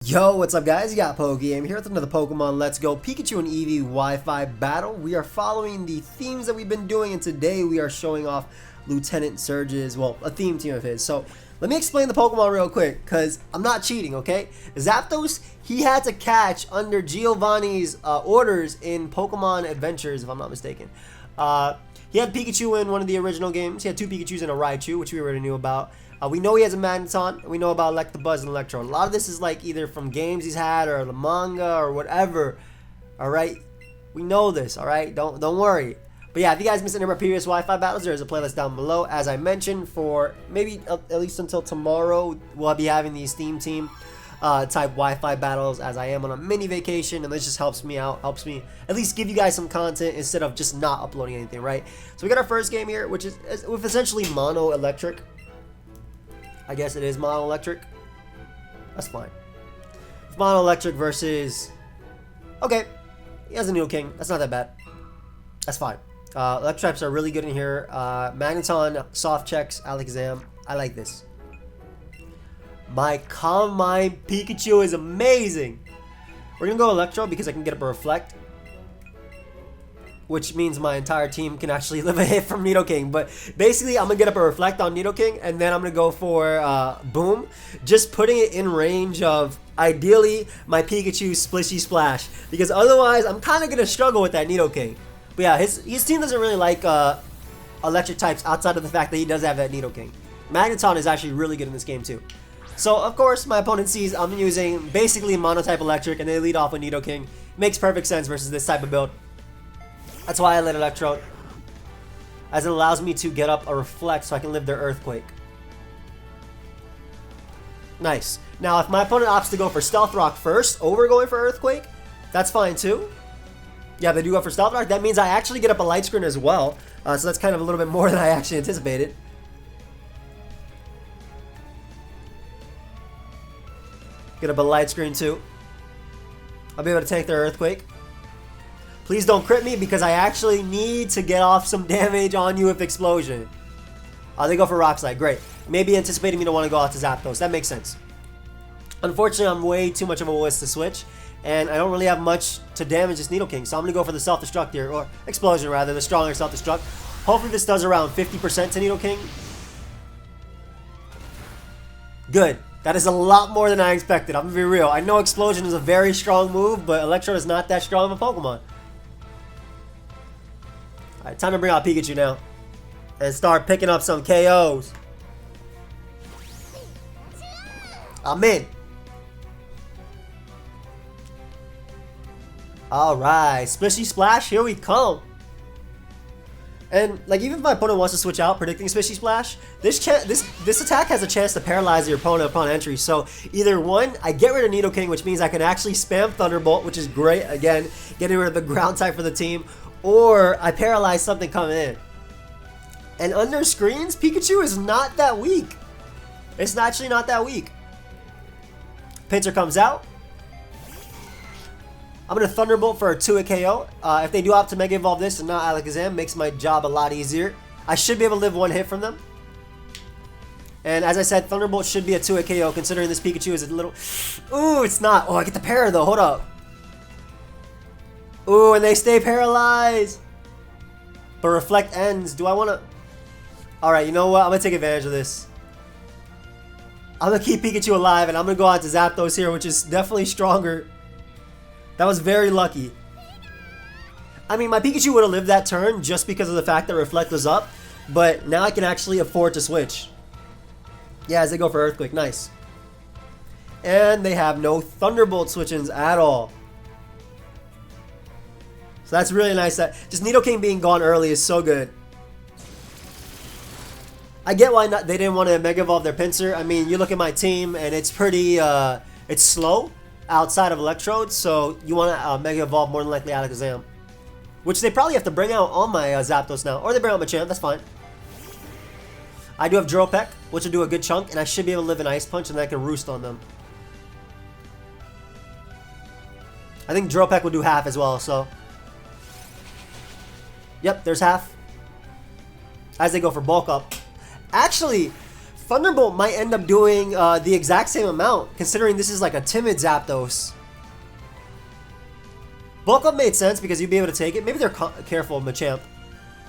Yo, what's up guys? You got pokeaimMD here with another Pokemon Let's Go Pikachu and Eevee Wi-Fi battle. We are following the themes that we've been doing, and today we are showing off Lieutenant Surge's, well, a theme team of his. So let me explain the Pokemon real quick, because I'm not cheating, okay? Zapdos, he had to catch under Giovanni's orders in Pokemon Adventures, if I'm not mistaken. He had Pikachu in one of the original games. He had two Pikachus and a Raichu, which we already knew about. We know he has a Magneton. We know about Electabuzz and Electrode. A lot of this is like either from games he's had or the manga or whatever. All right, we know this. All right, don't worry. But yeah, if you guys missed any of our previous Wi-Fi battles, there's a playlist down below. As I mentioned, for maybe at least until tomorrow, we'll be having these theme team type Wi-Fi battles, as I am on a mini vacation, and this just helps me out, helps me at least give you guys some content instead of just not uploading anything, right? So we got our first game here, which is with essentially mono electric. I guess it is mono electric. That's fine. It's mono electric versus. Okay, he has a Nidoking. That's not that bad. That's fine. Electric types are really good in here. Magneton, soft checks, Alakazam. I like this. My Calm Mind Pikachu is amazing. We're gonna go Electro because I can get up a Reflect, which means my entire team can actually live a hit from Nidoking. But basically, I'm gonna get up a Reflect on Nidoking, and then I'm gonna go for Boom, just putting it in range of ideally my Pikachu Splishy Splash, because otherwise I'm kind of gonna struggle with that Nidoking. But yeah, his team doesn't really like electric types outside of the fact that he does have that Nidoking. Magneton is actually really good in this game too. So of course my opponent sees I'm using basically mono-type electric, and they lead off with Nidoking. Makes perfect sense versus this type of build. That's why I let Electrode, as it allows me to get up a Reflect so I can live their Earthquake. Nice. Now if my opponent opts to go for Stealth Rock first over going for Earthquake, that's fine too. Yeah, they do go for Stealth Rock. That means I actually get up a Light Screen as well. So that's kind of a little bit more than I actually anticipated. Get up a Light Screen too. I'll be able to tank their Earthquake. Please don't crit me, because I actually need to get off some damage on you with Explosion. They go for Rock Slide. Great. Maybe anticipating me to want to go out to Zapdos. That makes sense. Unfortunately, I'm way too much of a wuss to switch, and I don't really have much to damage this Nidoking, so I'm going to go for the Self-Destruct here, or Explosion rather, the stronger Self-Destruct. Hopefully this does around 50% to Nidoking. Good. That is a lot more than I expected. I'm going to be real. I know Explosion is a very strong move, but Electrode is not that strong of a Pokemon. Alright, time to bring out Pikachu now and start picking up some KOs. I'm in. Alright, Splishy Splash, here we come. And like, even if my opponent wants to switch out, predicting Splishy Splash, this attack has a chance to paralyze your opponent upon entry. So either one, I get rid of Nidoking, which means I can actually spam Thunderbolt, which is great. Again, getting rid of the ground type for the team. Or I paralyze something coming in. And under screens, Pikachu is not that weak. It's actually not that weak. Pinsir comes out. I'm going to Thunderbolt for a 2-hit KO. If they do opt to Mega Evolve this and not Alakazam, makes my job a lot easier. I should be able to live one hit from them. And as I said, Thunderbolt should be a 2-hit KO, considering this Pikachu is a little... Ooh, it's not. Oh, I get the para though. Hold up. Ooh, and they stay paralyzed. But Reflect ends. Do I want to... Alright, you know what? I'm going to take advantage of this. I'm going to keep Pikachu alive, and I'm going to go out to Zapdos here, which is definitely stronger. That was very lucky. I mean, my Pikachu would have lived that turn just because of the fact that Reflect was up. But now I can actually afford to switch. Yeah, as they go for Earthquake. Nice. And they have no Thunderbolt switch-ins at all. So that's really nice. That just Nidoking being gone early is so good. I get why they didn't want to Mega Evolve their Pinsir. I mean, you look at my team and it's pretty, it's slow outside of Electrode, so you want to Mega Evolve more than likely Alakazam. Which they probably have to bring out on my Zapdos now. Or they bring out Machamp, that's fine. I do have Dropek, which will do a good chunk, and I should be able to live an Ice Punch, and then I can Roost on them. I think Dropek will do half as well, so... Yep, there's half. As they go for Bulk Up. Actually, Thunderbolt might end up doing the exact same amount, considering this is like a timid Zapdos. Bulk Up made sense because you'd be able to take it. Maybe they're careful of Machamp.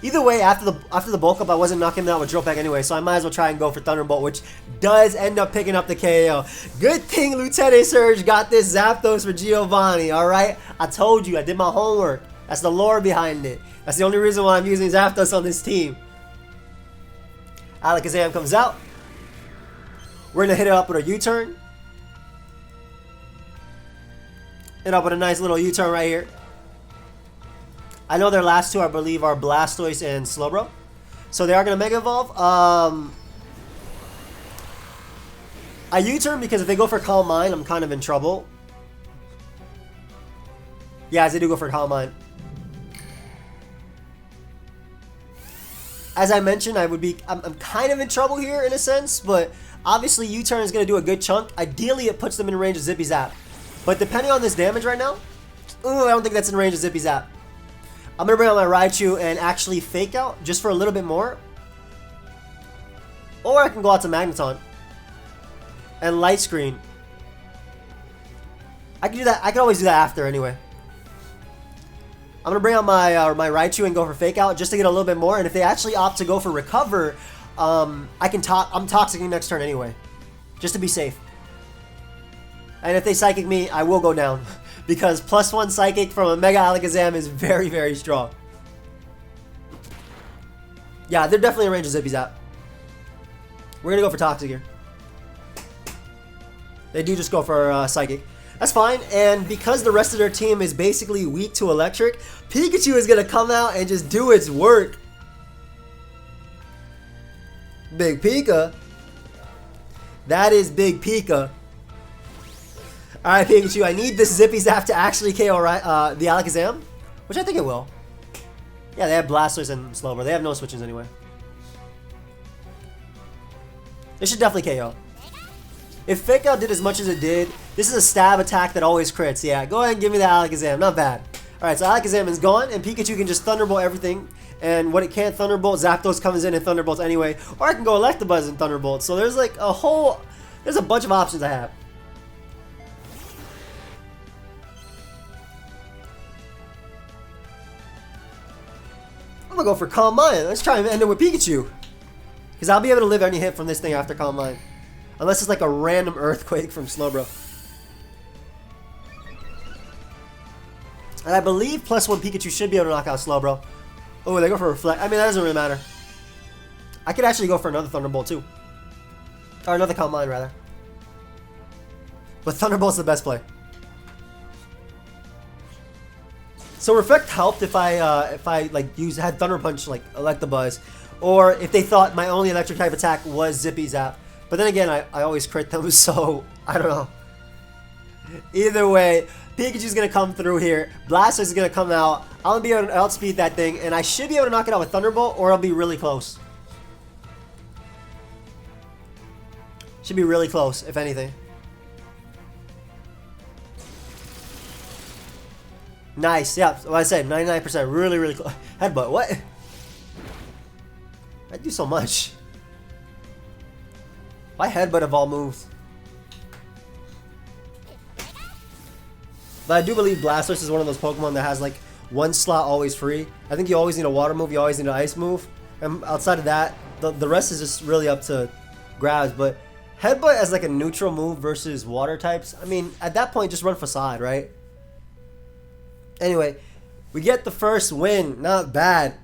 Either way, after the Bulk Up, I wasn't knocking him out with Drill Peck anyway, so I might as well try and go for Thunderbolt, which does end up picking up the KO. Good thing Lieutenant Surge got this Zapdos for Giovanni, alright? I told you, I did my homework. That's the lore behind it. That's the only reason why I'm using Zapdos on this team. Alakazam comes out. We're going to hit it up with a U-turn. Hit up with a nice little U-turn right here. I know their last two, I believe, are Blastoise and Slowbro. So they are going to Mega Evolve. I U-turn because if they go for Calm Mind, I'm kind of in trouble. Yeah, as they do go for Calm Mind. As I mentioned, I'm kind of in trouble here in a sense, but obviously U-turn is going to do a good chunk. Ideally, it puts them in range of Zippy Zap. But depending on this damage right now, I don't think that's in range of Zippy Zap. I'm going to bring out my Raichu and actually Fake Out just for a little bit more. Or I can go out to Magneton and Light Screen. I can do that. I can always do that after anyway. I'm going to bring out my Raichu and go for Fake Out just to get a little bit more. And if they actually opt to go for Recover, I'm Toxicing next turn anyway. Just to be safe. And if they Psychic me, I will go down. Because +1 Psychic from a Mega Alakazam is very, very strong. Yeah, they're definitely in range of Zippy Zap. We're going to go for Toxic here. They do just go for Psychic. That's fine, and because the rest of their team is basically weak to Electric, Pikachu is going to come out and just do its work. Big Pika. That is Big Pika. Alright, Pikachu, I need this Zippy Zap to actually KO the Alakazam, which I think it will. Yeah, they have Blastoise and Slowbro. They have no switches anyway. They should definitely KO. If Fake Out did as much as it did, this is a stab attack that always crits. Yeah, go ahead and give me the Alakazam. Not bad. Alright, so Alakazam is gone, and Pikachu can just Thunderbolt everything. And what it can't Thunderbolt, Zapdos comes in and Thunderbolts anyway. Or I can go Electabuzz and Thunderbolt. So there's like there's a bunch of options I have. I'm gonna go for Calm Mind. Let's try and end it with Pikachu. Because I'll be able to live any hit from this thing after Calm Mind. Unless it's like a random Earthquake from Slowbro. And I believe +1 Pikachu should be able to knock out Slowbro. Oh, they go for Reflect. I mean, that doesn't really matter. I could actually go for another Thunderbolt too. Or another Calm Mind, rather. But Thunderbolt's the best play. So Reflect helped if I like had Thunder Punch like Electabuzz, or if they thought my only electric type attack was Zippy Zap. But then again, I always crit them, so I don't know. Either way, Pikachu's gonna come through here. Blastoise is gonna come out. I'm gonna be able to outspeed that thing, and I should be able to knock it out with Thunderbolt, or I'll be really close. Should be really close, if anything. Nice, yeah, what I said, 99%, really, really close. Headbutt, what? I do so much. Why Headbutt of all moves? But I do believe Blastoise is one of those Pokemon that has like one slot always free. I think you always need a Water move, you always need an Ice move. And outside of that, the rest is just really up to grabs. But Headbutt as like a neutral move versus Water types, I mean, at that point, just run Facade, right? Anyway, we get the first win. Not bad.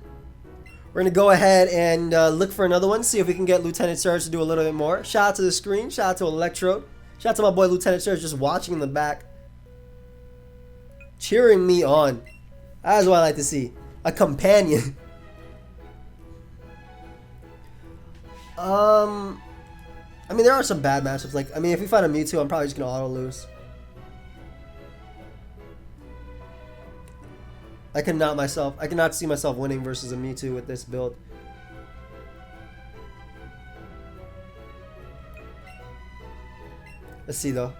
We're going to go ahead and look for another one. See if we can get Lieutenant Surge to do a little bit more. Shout out to the screen. Shout out to Electrode. Shout out to my boy Lieutenant Surge just watching in the back. Cheering me on. That's what I like to see. A companion. I mean, there are some bad matchups. Like, I mean, if we fight a Mewtwo, I'm probably just going to auto lose. I cannot see myself winning versus a Mewtwo with this build. Let's see though.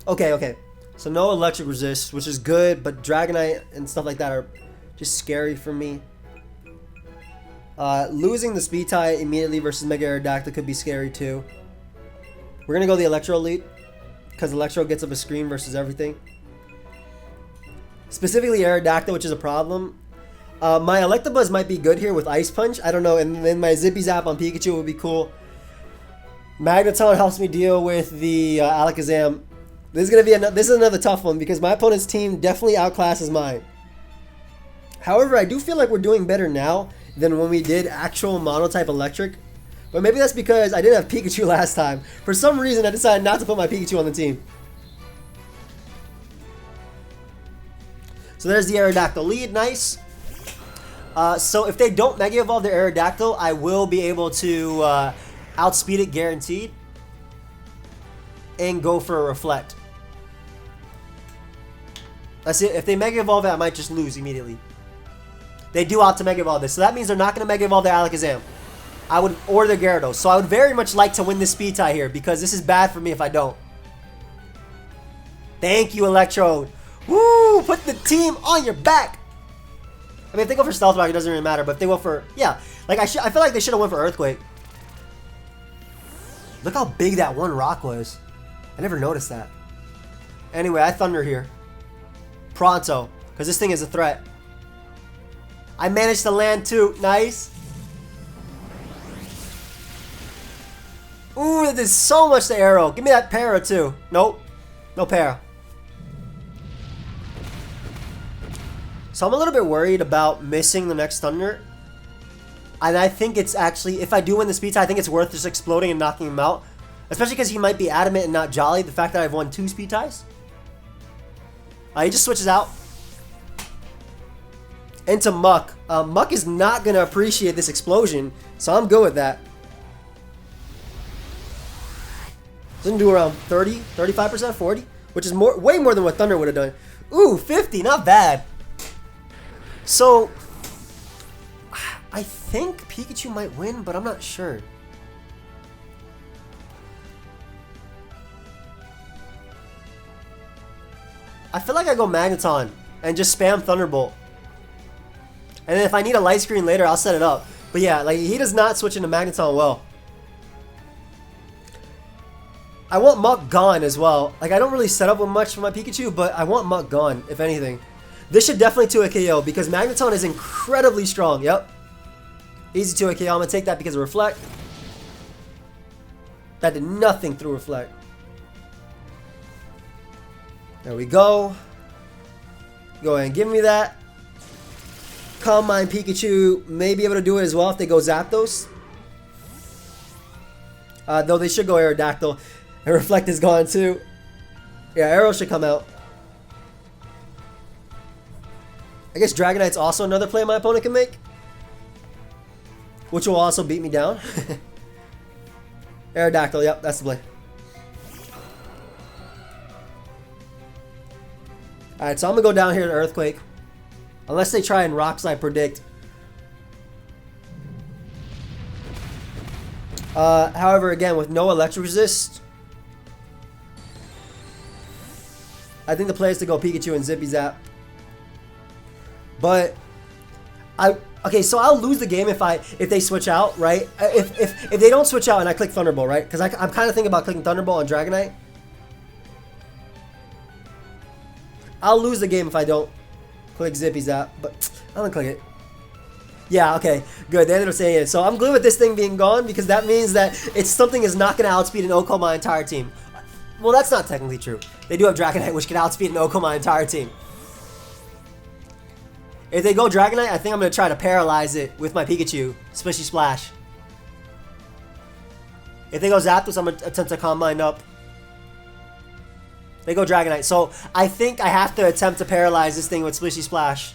Okay. So no electric resist, which is good, but Dragonite and stuff like that are just scary for me. Losing the speed tie immediately versus Mega Aerodactyl could be scary too. We're going to go the Electro lead because Electro gets up a screen versus everything. Specifically Aerodactyl, which is a problem. My Electabuzz might be good here with Ice Punch. I don't know. And then my Zippy Zap on Pikachu would be cool. Magneton helps me deal with the Alakazam. This is another tough one because my opponent's team definitely outclasses mine. However, I do feel like we're doing better now than when we did actual Mono-type Electric. But maybe that's because I didn't have Pikachu last time. For some reason, I decided not to put my Pikachu on the team. So there's the Aerodactyl lead. Nice. So if they don't Mega Evolve their Aerodactyl, I will be able to outspeed it guaranteed. And go for a Reflect. That's it. If they Mega Evolve it, I might just lose immediately. They do opt to Mega Evolve this. So that means they're not going to Mega Evolve their Alakazam. Or their Gyarados. So I would very much like to win this speed tie here because this is bad for me if I don't. Thank you, Electrode. Woo! Put the team on your back. I mean, if they go for Stealth Rock, it doesn't really matter. But if they go for... Yeah. Like, I feel like they should have went for Earthquake. Look how big that one rock was. I never noticed that. Anyway, I Thunder here. Pronto. Because this thing is a threat. I managed to land too. Nice. Ooh, there's so much to Arrow. Give me that Para too. Nope. No Para. So I'm a little bit worried about missing the next Thunder. And I think it's actually, if I do win the speed tie, I think it's worth just exploding and knocking him out. Especially because he might be adamant and not jolly. The fact that I've won 2 speed ties. He just switches out. Into Muck. Muck is not going to appreciate this explosion. So I'm good with that. Doesn't do around 30, 35%, 40. Which is way more than what Thunder would have done. Ooh, 50. Not bad. So, I think Pikachu might win, but I'm not sure. I feel like I go Magneton and just spam Thunderbolt. And then if I need a light screen later, I'll set it up. But yeah, like he does not switch into Magneton well. I want Muck gone as well. Like I don't really set up with much for my Pikachu, but I want Muck gone, if anything. This should definitely 2-hit KO because Magneton is incredibly strong. Yep. Easy 2-hit KO. I'm going to take that because of Reflect. That did nothing through Reflect. There we go. Go ahead and give me that. Calm Mind Pikachu may be able to do it as well if they go Zapdos. Though they should go Aerodactyl. And Reflect is gone too. Yeah, Arrow should come out. I guess Dragonite's also another play my opponent can make. Which will also beat me down. Aerodactyl, yep, that's the play. Alright, so I'm going to go down here to Earthquake. Unless they try and Rock Slide Predict. However, again, with no Electric Resist, I think the play is to go Pikachu and Zippy Zap. But okay, so I'll lose the game if they switch out, right? If they don't switch out and I click Thunderbolt, right? Because I'm kind of thinking about clicking Thunderbolt on Dragonite. I'll lose the game if I don't click Zippy Zap, but I'm gonna click it. Yeah, okay, good. They ended up saying it. So I'm good with this thing being gone because that means that it's something is not gonna outspeed and OHKO my entire team. Well, that's not technically true. They do have Dragonite, which can outspeed and OHKO my entire team. If they go Dragonite, I think I'm going to try to paralyze it with my Pikachu. Spishy Splash. If they go Zapdos, I'm going to attempt to Calm Mind up. They go Dragonite. So I think I have to attempt to paralyze this thing with Spishy Splash.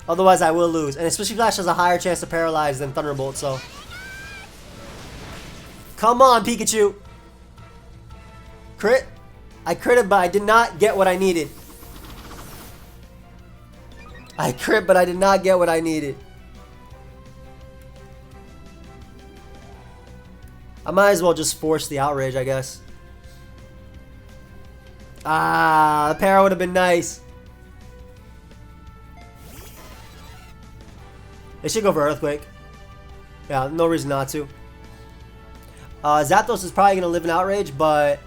Otherwise, I will lose. And Spishy Splash has a higher chance to paralyze than Thunderbolt, so... Come on, Pikachu! Crit? I critted, but I did not get what I needed. I crit, but I did not get what I needed. I might as well just force the outrage, I guess. Ah, the para would have been nice. They should go for Earthquake. Yeah, no reason not to. Zapdos is probably going to live in Outrage, but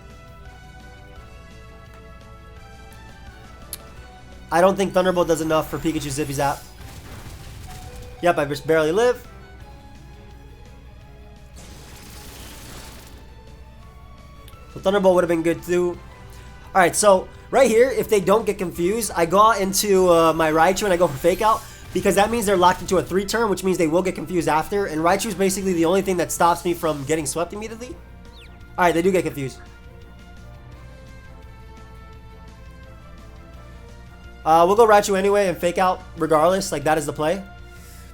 I don't think Thunderbolt does enough for Pikachu Zippy Zap. Yep, I just barely live. So Thunderbolt would have been good too. Alright, so right here, if they don't get confused, I go out into my Raichu and I go for Fake Out. Because that means they're locked into a 3-turn, which means they will get confused after. And Raichu is basically the only thing that stops me from getting swept immediately. Alright, they do get confused. We'll go Raichu anyway and Fake Out regardless. Like, that is the play.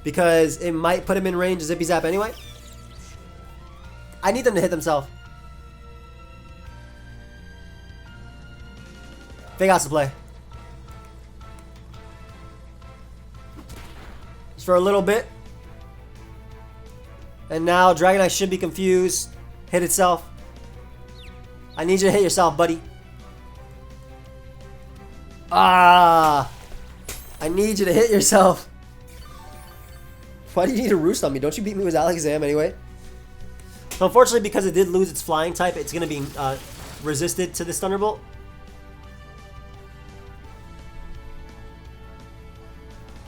Because it might put him in range of Zippy Zap anyway. I need them to hit themselves. Fake Out's the play. Just for a little bit. And now Dragonite should be confused. Hit itself. I need you to hit yourself, buddy. Ah! I need you to hit yourself. Why do you need to roost on me? Don't you beat me with Alakazam anyway? So unfortunately, because it did lose its flying type, it's going to be resisted to this Thunderbolt.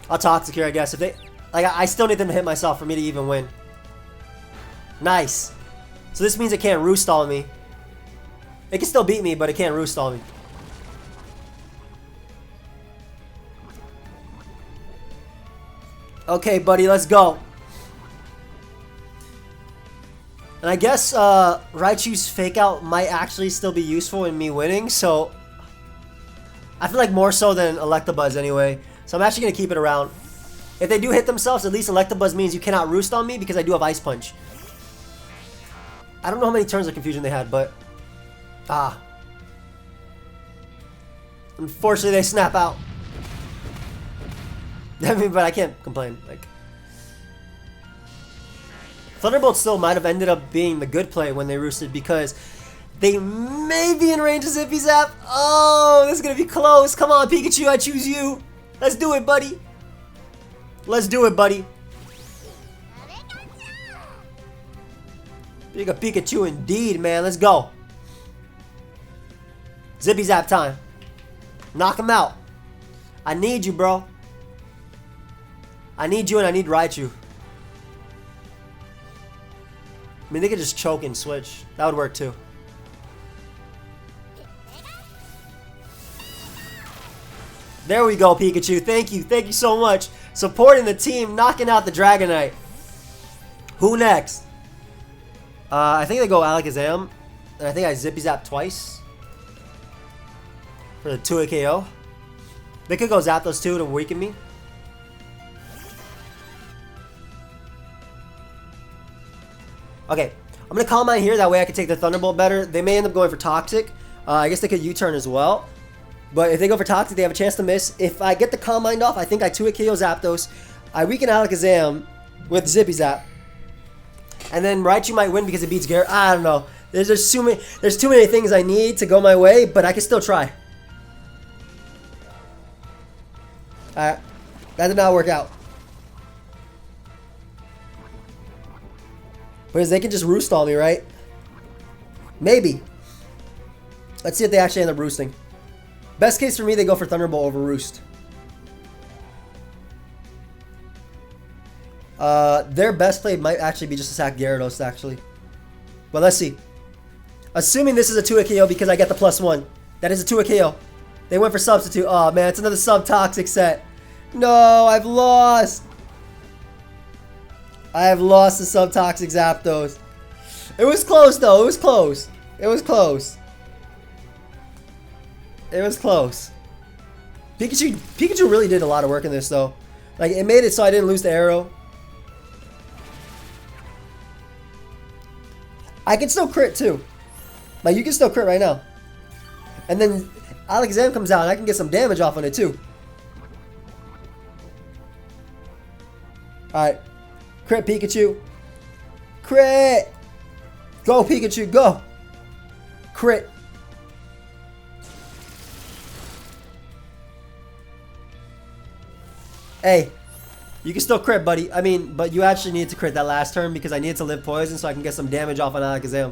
I'll Toxic here, I guess. If they, like, I still need them to hit myself for me to even win. Nice. So this means it can't Roost Stall me. It can still beat me, but it can't Roost Stall me. Okay, buddy, let's go. And I guess Raichu's Fake Out might actually still be useful in me winning, so I feel like more so than Electabuzz anyway. So I'm actually going to keep it around. If they do hit themselves, at least Electabuzz means you cannot Roost on me because I do have Ice Punch. I don't know how many turns of confusion they had, but unfortunately they snap out. I mean, but I can't complain. Like, Thunderbolt still might have ended up being the good play when they roosted because they may be in range of Zippy Zap. Oh, this is going to be close. Come on, Pikachu, I choose you. Let's do it, buddy. Let's do it, buddy. Big a Pikachu indeed, man. Let's go. Zippy Zap time. Knock him out. I need you, bro. I need you and I need Raichu. I mean, they could just choke and switch. That would work too. There we go, Pikachu. Thank you. Thank you so much. Supporting the team, knocking out the Dragonite. Who next? I think they go Alakazam. And I think I Zippy Zap twice. For the 2 KO. They could go Zapdos too to weaken me. Okay, I'm going to Calm Mind here. That way I can take the Thunderbolt better. They may end up going for Toxic. I guess they could U-turn as well. But if they go for Toxic, they have a chance to miss. If I get the Calm Mind off, I think I 2-hit KO Zapdos. I weaken Alakazam with Zippy Zap. And then Raichu might win because it beats Garrett. I don't know. There's too many things I need to go my way, but I can still try. Alright. That did not work out. Because they can just Roost Stall me, right? Maybe. Let's see if they actually end up roosting. Best case for me, they go for Thunderbolt over Roost. Their best play might actually be just to sack Gyarados, actually. But let's see. Assuming this is a 2-hit KO because I get the +1. That is a 2-hit KO. They went for Substitute. Oh, man, it's another Sub-Toxic set. No, I've lost. I have lost the Sub-Toxic Zapdos. It was close, though. It was close. It was close. It was close. Pikachu really did a lot of work in this, though. Like, it made it so I didn't lose the arrow. I can still crit, too. Like, you can still crit right now. And then Alakazam comes out, and I can get some damage off on it, too. Alright. Crit, Pikachu. Crit! Go, Pikachu, go! Crit. Hey. You can still crit, buddy. I mean, but you actually need to crit that last turn because I need to live poison so I can get some damage off on Alakazam.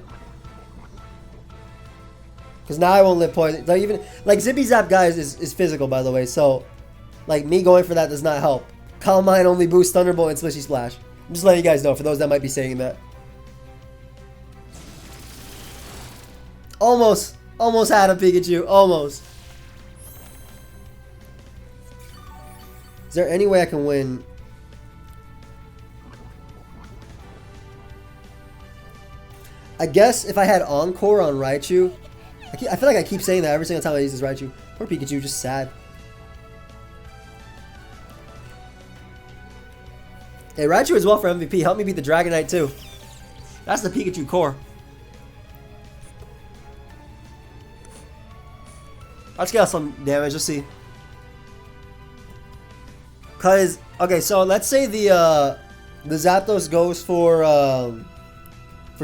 Because now I won't live poison. Like, even like Zippy Zap, guys, is physical, by the way. So, like, me going for that does not help. Calm Mind only boosts Thunderbolt and Slishy Splash. I'm just letting you guys know for those that might be saying that. Almost had a Pikachu. Almost. Is there any way I can win? I guess if I had Encore on Raichu, I feel like I keep saying that every single time I use this Raichu. Poor Pikachu, just sad. Hey, Raichu is well for MVP. Help me beat the Dragonite too. That's the Pikachu core. Let's get some damage. Let's see. Cause okay, so let's say the Zapdos goes for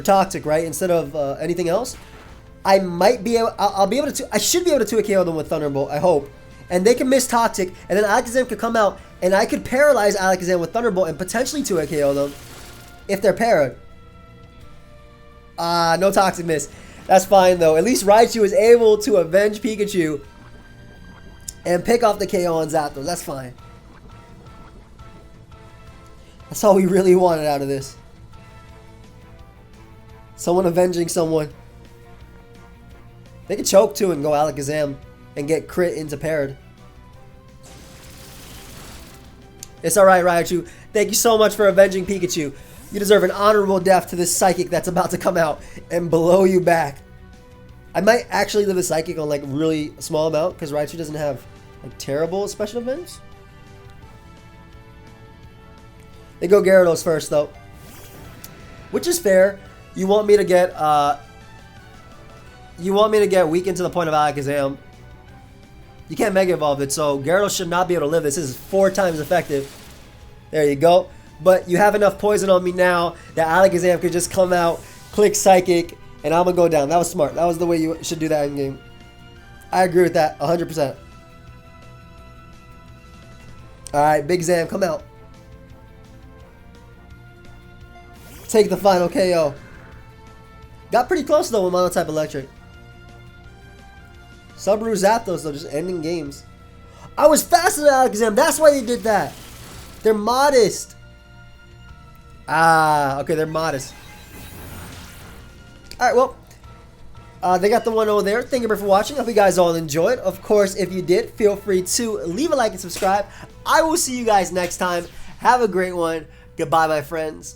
Toxic, right? Instead of anything else, I might be able. I'll be able to. I should be able to 2KO them with Thunderbolt. I hope, and they can miss Toxic, and then Alakazam could come out, and I could paralyze Alakazam with Thunderbolt and potentially 2KO them if they're paired. No Toxic miss. That's fine though. At least Raichu is able to avenge Pikachu and pick off the KO on Zapdos. That's fine. That's all we really wanted out of this. Someone avenging someone. They could choke too and go Alakazam and get crit into paired. It's alright, Raichu. Thank you so much for avenging Pikachu. You deserve an honorable death to this Psychic that's about to come out and blow you back. I might actually live a Psychic on like really small amount because Raichu doesn't have like terrible special events. They go Gyarados first though, which is fair. You want me to get weakened to the point of Alakazam. You can't Mega Evolve it, so Gyarados should not be able to live this. This is 4 times effective. There you go. But you have enough poison on me now that Alakazam could just come out, click Psychic, and I'm going to go down. That was smart. That was the way you should do that in game. I agree with that 100%. Alright, Big Zam, come out. Take the final KO. Got pretty close though with Monotype Electric. Subaru Zapdos though, just ending games. I was faster than Alakazam. That's why they did that. They're modest. Okay, they're modest. Alright, well. They got the 1-0 there. Thank you for watching. Hope you guys all enjoyed. Of course, if you did, feel free to leave a like and subscribe. I will see you guys next time. Have a great one. Goodbye, my friends.